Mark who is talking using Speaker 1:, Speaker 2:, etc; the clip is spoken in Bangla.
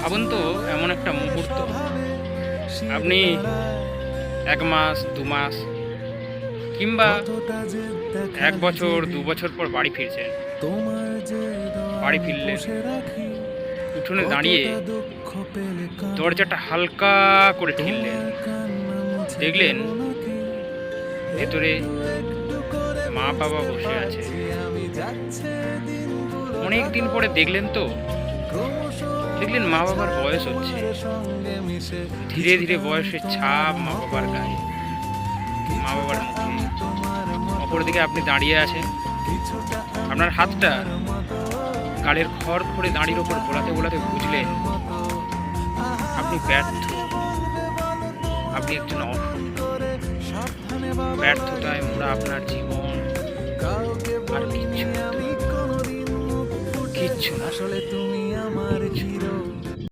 Speaker 1: ভাবুন তো, এমন একটা মুহূর্ত আপনি 1 মাস 2 মাস কিংবা 1 বছর 2 বছর পর বাড়ি ফিরছেন। বাড়ি ফিরলেন, উঠোনে দাঁড়িয়ে দরজাটা হালকা করে ঠেললেন, দেখলেন ভেতরে মা বাবা বসে আছে। অনেক দিন পরে দেখলেন তো, দেখলেন মা বাবার বয়স হচ্ছে, ধীরে ধীরে বয়সের ছাপ মা বাবার গায়ে, মা বাবার মুখে। অপরদিকে আপনি দাঁড়িয়ে আছেন, আপনার হাতটা গালের খড় করে দাঁড়ির ওপর বোলাতে বোলাতে বুঝলেন আপনি ব্যর্থ, আপনি একজন অসফল। ব্যর্থতায় মোড়া আপনার জীবন, আর কিচ্ছু না।
Speaker 2: আসলে তুমি আমার হিরো।